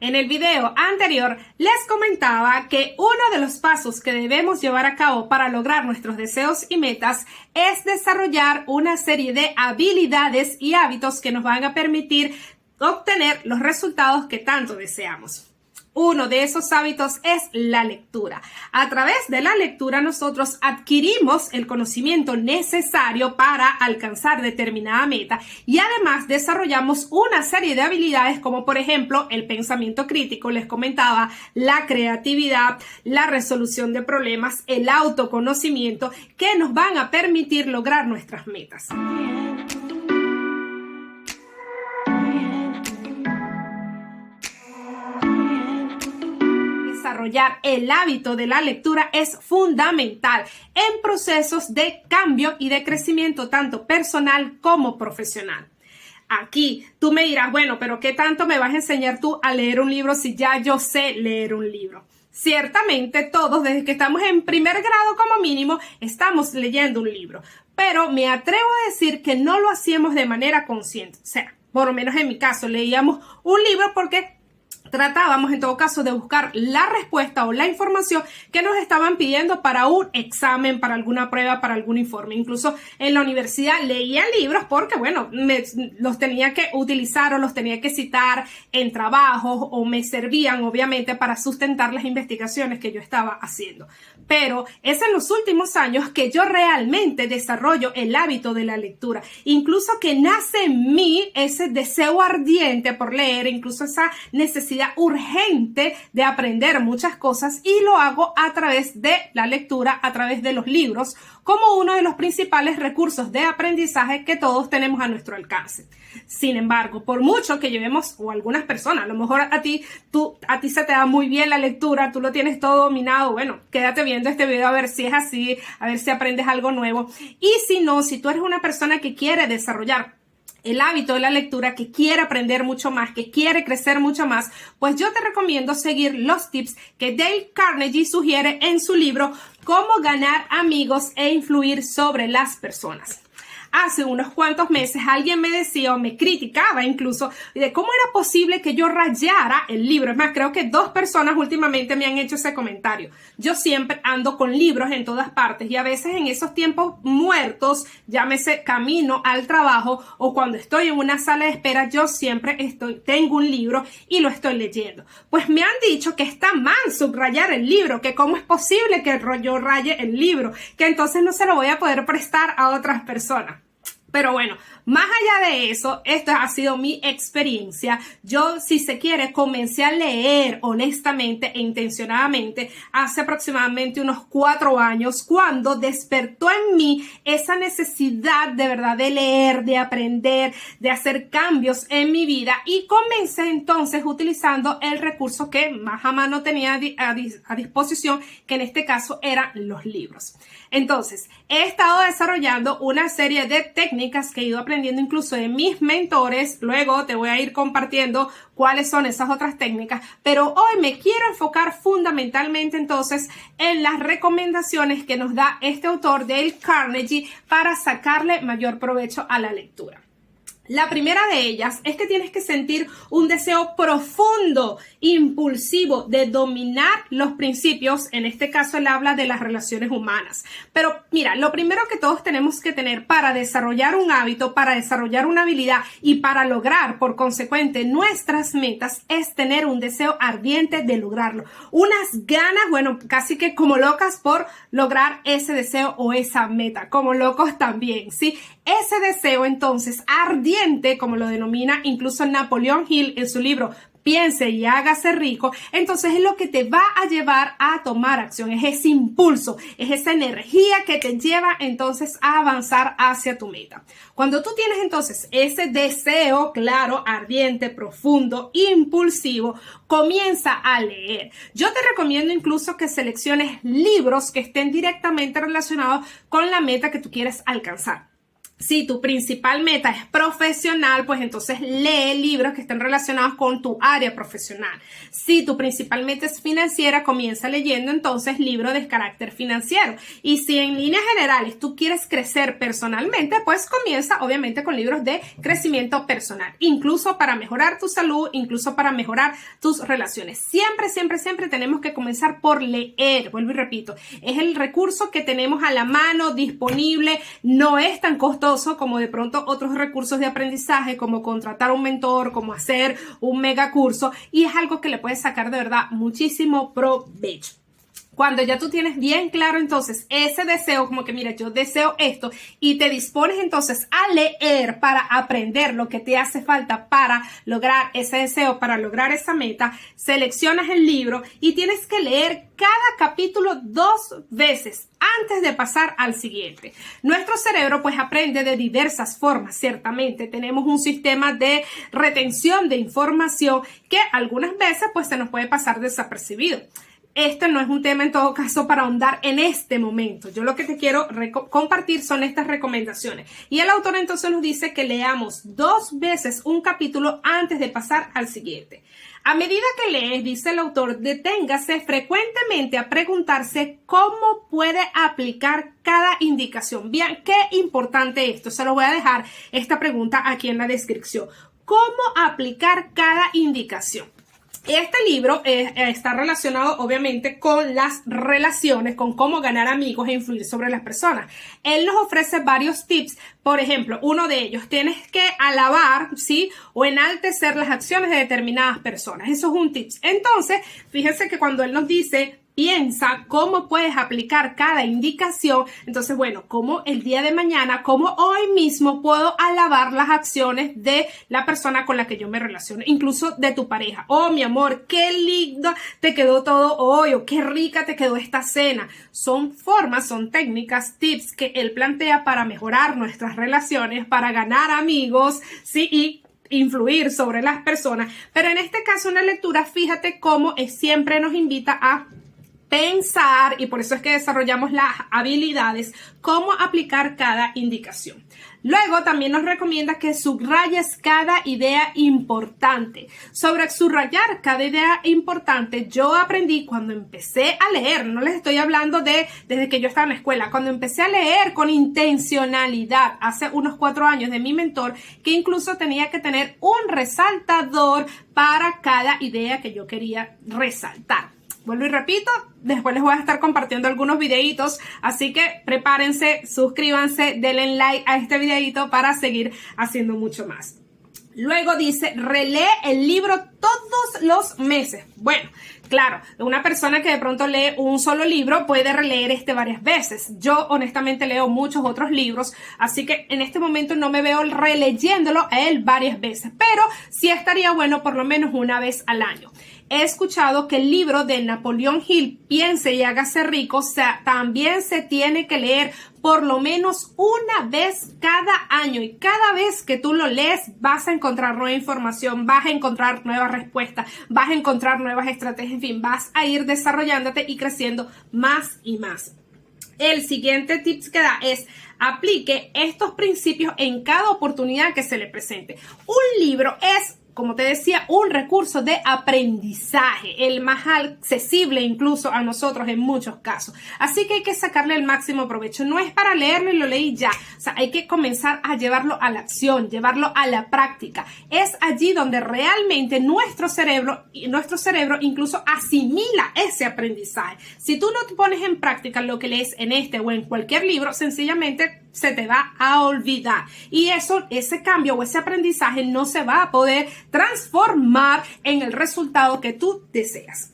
En el video anterior les comentaba que uno de los pasos que debemos llevar a cabo para lograr nuestros deseos y metas es desarrollar una serie de habilidades y hábitos que nos van a permitir obtener los resultados que tanto deseamos. Uno de esos hábitos es la lectura. A través de la lectura nosotros adquirimos el conocimiento necesario para alcanzar determinada meta y además desarrollamos una serie de habilidades como por ejemplo el pensamiento crítico, les comentaba, la creatividad, la resolución de problemas, el autoconocimiento que nos van a permitir lograr nuestras metas. Desarrollar el hábito de la lectura es fundamental en procesos de cambio y de crecimiento tanto personal como profesional. Aquí tú me dirás, bueno, pero ¿qué tanto me vas a enseñar tú a leer un libro si ya yo sé leer un libro? Ciertamente todos, desde que estamos en primer grado como mínimo, estamos leyendo un libro, pero me atrevo a decir que no lo hacíamos de manera consciente. O sea, por lo menos en mi caso, leíamos un libro porque tratábamos en todo caso de buscar la respuesta o la información que nos estaban pidiendo para un examen, para alguna prueba, para algún informe. Incluso en la universidad leía libros porque, bueno, los tenía que utilizar o los tenía que citar en trabajos o me servían, obviamente, para sustentar las investigaciones que yo estaba haciendo. Pero es en los últimos años que yo realmente desarrollo el hábito de la lectura. Incluso que nace en mí ese deseo ardiente por leer, incluso esa necesidad urgente de aprender muchas cosas y lo hago a través de la lectura, a través de los libros, como uno de los principales recursos de aprendizaje que todos tenemos a nuestro alcance. Sin embargo, por mucho que llevemos, o algunas personas, a lo mejor a ti se te da muy bien la lectura, tú lo tienes todo dominado, bueno, quédate viendo este video a ver si es así, a ver si aprendes algo nuevo. Y si no, si tú eres una persona que quiere desarrollar el hábito de la lectura, que quiere aprender mucho más, que quiere crecer mucho más, pues yo te recomiendo seguir los tips que Dale Carnegie sugiere en su libro Cómo ganar amigos e influir sobre las personas. Hace unos cuantos meses alguien me decía o me criticaba incluso de cómo era posible que yo rayara el libro. Es más, creo que 2 personas últimamente me han hecho ese comentario. Yo siempre ando con libros en todas partes y a veces en esos tiempos muertos, llámese camino al trabajo o cuando estoy en una sala de espera, yo siempre tengo un libro y lo estoy leyendo. Pues me han dicho que está mal subrayar el libro, que cómo es posible que yo raye el libro, que entonces no se lo voy a poder prestar a otras personas. Pero bueno, más allá de eso, esto ha sido mi experiencia. Yo, si se quiere, comencé a leer honestamente e intencionadamente hace aproximadamente unos 4 años, cuando despertó en mí esa necesidad de verdad de leer, de aprender, de hacer cambios en mi vida y comencé entonces utilizando el recurso que más a mano tenía a disposición, que en este caso eran los libros. Entonces, he estado desarrollando una serie de técnicas que he ido aprendiendo incluso de mis mentores. Luego te voy a ir compartiendo cuáles son esas otras técnicas, pero hoy me quiero enfocar fundamentalmente entonces en las recomendaciones que nos da este autor Dale Carnegie para sacarle mayor provecho a la lectura. La primera de ellas es que tienes que sentir un deseo profundo, impulsivo de dominar los principios. En este caso él habla de las relaciones humanas. Pero mira, lo primero que todos tenemos que tener para desarrollar un hábito, para desarrollar una habilidad y para lograr por consecuente nuestras metas es tener un deseo ardiente de lograrlo. Unas ganas, bueno, casi que como locas por lograr ese deseo o esa meta, como locos también, ¿sí? Ese deseo entonces ardiente, como lo denomina incluso Napoleón Hill en su libro Piense y hágase rico, entonces es lo que te va a llevar a tomar acción, es ese impulso, es esa energía que te lleva entonces a avanzar hacia tu meta. Cuando tú tienes entonces ese deseo claro, ardiente, profundo, impulsivo, comienza a leer. Yo te recomiendo incluso que selecciones libros que estén directamente relacionados con la meta que tú quieres alcanzar. Si tu principal meta es profesional, pues entonces lee libros que estén relacionados con tu área profesional. Si tu principal meta es financiera, comienza leyendo entonces libros de carácter financiero. Y si en líneas generales tú quieres crecer personalmente, pues comienza obviamente con libros de crecimiento personal, incluso para mejorar tu salud, incluso para mejorar tus relaciones. Siempre, siempre, siempre tenemos que comenzar por leer. Vuelvo y repito, es el recurso que tenemos a la mano, disponible, no es tan costoso como de pronto otros recursos de aprendizaje, como contratar un mentor, como hacer un mega curso, y es algo que le puedes sacar de verdad muchísimo provecho. Cuando ya tú tienes bien claro entonces ese deseo, como que mira, yo deseo esto, y te dispones entonces a leer para aprender lo que te hace falta para lograr ese deseo, para lograr esa meta, seleccionas el libro y tienes que leer cada capítulo 2 veces antes de pasar al siguiente. Nuestro cerebro pues aprende de diversas formas, ciertamente. Tenemos un sistema de retención de información que algunas veces pues se nos puede pasar desapercibido. Este no es un tema en todo caso para ahondar en este momento. Yo lo que te quiero compartir son estas recomendaciones. Y el autor entonces nos dice que leamos 2 veces un capítulo antes de pasar al siguiente. A medida que lees, dice el autor, deténgase frecuentemente a preguntarse cómo puede aplicar cada indicación. Bien, qué importante esto. Se lo voy a dejar esta pregunta aquí en la descripción. ¿Cómo aplicar cada indicación? Este libro está relacionado obviamente con las relaciones, con cómo ganar amigos e influir sobre las personas. Él nos ofrece varios tips. Por ejemplo, uno de ellos, tienes que alabar, ¿sí? O enaltecer las acciones de determinadas personas. Eso es un tip. Entonces, fíjense que cuando él nos dice, piensa cómo puedes aplicar cada indicación. Entonces, bueno, como el día de mañana, como hoy mismo puedo alabar las acciones de la persona con la que yo me relaciono, incluso de tu pareja. Oh, mi amor, qué lindo te quedó todo hoy, o qué rica te quedó esta cena. Son formas, son técnicas, tips que él plantea para mejorar nuestras relaciones, para ganar amigos, sí, y influir sobre las personas. Pero en este caso, una lectura, fíjate cómo siempre nos invita a pensar, y por eso es que desarrollamos las habilidades, cómo aplicar cada indicación. Luego también nos recomienda que subrayes cada idea importante. Sobre subrayar cada idea importante, yo aprendí cuando empecé a leer, no les estoy hablando desde que yo estaba en la escuela, cuando empecé a leer con intencionalidad, hace unos 4 años, de mi mentor, que incluso tenía que tener un resaltador para cada idea que yo quería resaltar. Vuelvo y repito, después les voy a estar compartiendo algunos videitos, así que prepárense, suscríbanse, denle like a este videito para seguir haciendo mucho más. Luego dice, relee el libro todos los meses. Bueno, claro, una persona que de pronto lee un solo libro puede releer varias veces. Yo honestamente leo muchos otros libros, así que en este momento no me veo releyéndolo a él varias veces, pero sí estaría bueno por lo menos una vez al año. He escuchado que el libro de Napoleón Hill, Piense y hágase rico, también se tiene que leer por lo menos una vez cada año, y cada vez que tú lo lees vas a encontrar nueva información, vas a encontrar nuevas respuestas, vas a encontrar nuevas estrategias, en fin, vas a ir desarrollándote y creciendo más y más. El siguiente tip que da es: aplique estos principios en cada oportunidad que se le presente. Un libro es, como te decía, un recurso de aprendizaje, el más accesible incluso a nosotros en muchos casos. Así que hay que sacarle el máximo provecho. No es para leerlo y lo leí ya. O sea, hay que comenzar a llevarlo a la acción, llevarlo a la práctica. Es allí donde realmente nuestro cerebro incluso asimila ese aprendizaje. Si tú no te pones en práctica lo que lees en este o en cualquier libro, sencillamente se te va a olvidar, y ese cambio o ese aprendizaje no se va a poder transformar en el resultado que tú deseas.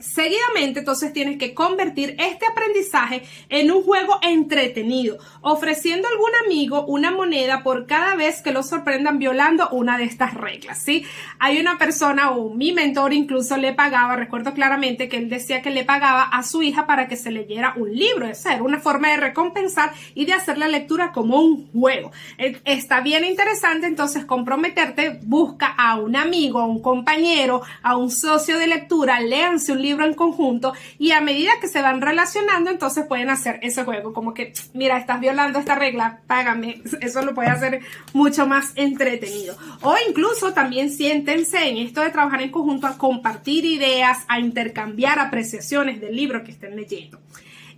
Seguidamente, entonces, tienes que convertir este aprendizaje en un juego entretenido, ofreciendo a algún amigo una moneda por cada vez que lo sorprendan violando una de estas reglas, ¿sí? Hay una persona, o mi mentor incluso le pagaba, recuerdo claramente que él decía que le pagaba a su hija para que se leyera un libro. Esa era una forma de recompensar y de hacer la lectura como un juego. Está bien interesante, entonces, comprometerte. Busca a un amigo, a un compañero, a un socio de lectura, léanse un libro libro en conjunto y a medida que se van relacionando, entonces pueden hacer ese juego, como que, mira, estás violando esta regla, págame. Eso lo puede hacer mucho más entretenido. O incluso también siéntense en esto de trabajar en conjunto a compartir ideas, a intercambiar apreciaciones del libro que estén leyendo.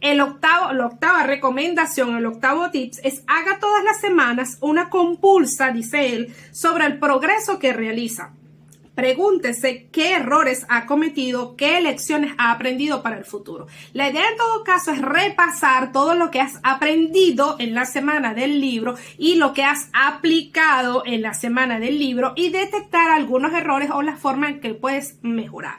La octava recomendación, el octavo tips es haga todas las semanas una compulsa, dice él, sobre el progreso que realiza. Pregúntese qué errores ha cometido, qué lecciones ha aprendido para el futuro. La idea en todo caso es repasar todo lo que has aprendido en la semana del libro y lo que has aplicado en la semana del libro y detectar algunos errores o la forma en que puedes mejorar.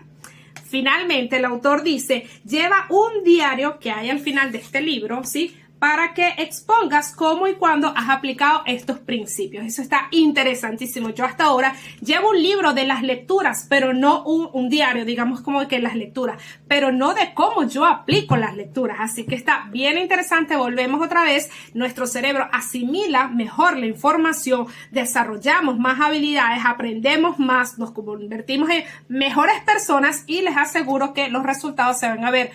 Finalmente, el autor dice, lleva un diario que hay al final de este libro, ¿sí?, para que expongas cómo y cuándo has aplicado estos principios. Eso está interesantísimo. Yo hasta ahora llevo un libro de las lecturas, pero no un diario, digamos como que las lecturas, pero no de cómo yo aplico las lecturas. Así que está bien interesante. Volvemos otra vez. Nuestro cerebro asimila mejor la información, desarrollamos más habilidades, aprendemos más, nos convertimos en mejores personas y les aseguro que los resultados se van a ver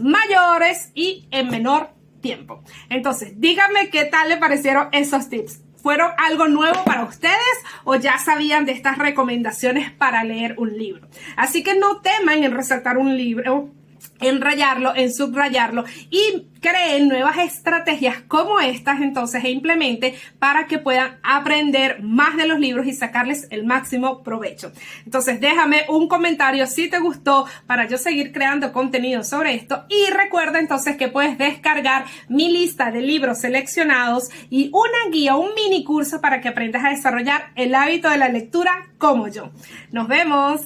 mayores y en menor tiempo. Entonces, díganme qué tal le parecieron esos tips. ¿Fueron algo nuevo para ustedes o ya sabían de estas recomendaciones para leer un libro? Así que no teman en resaltar un libro, en rayarlo, en subrayarlo y creen nuevas estrategias como estas entonces e implemente para que puedan aprender más de los libros y sacarles el máximo provecho. Entonces déjame un comentario si te gustó para yo seguir creando contenido sobre esto y recuerda entonces que puedes descargar mi lista de libros seleccionados y una guía, un mini curso para que aprendas a desarrollar el hábito de la lectura como yo. Nos vemos.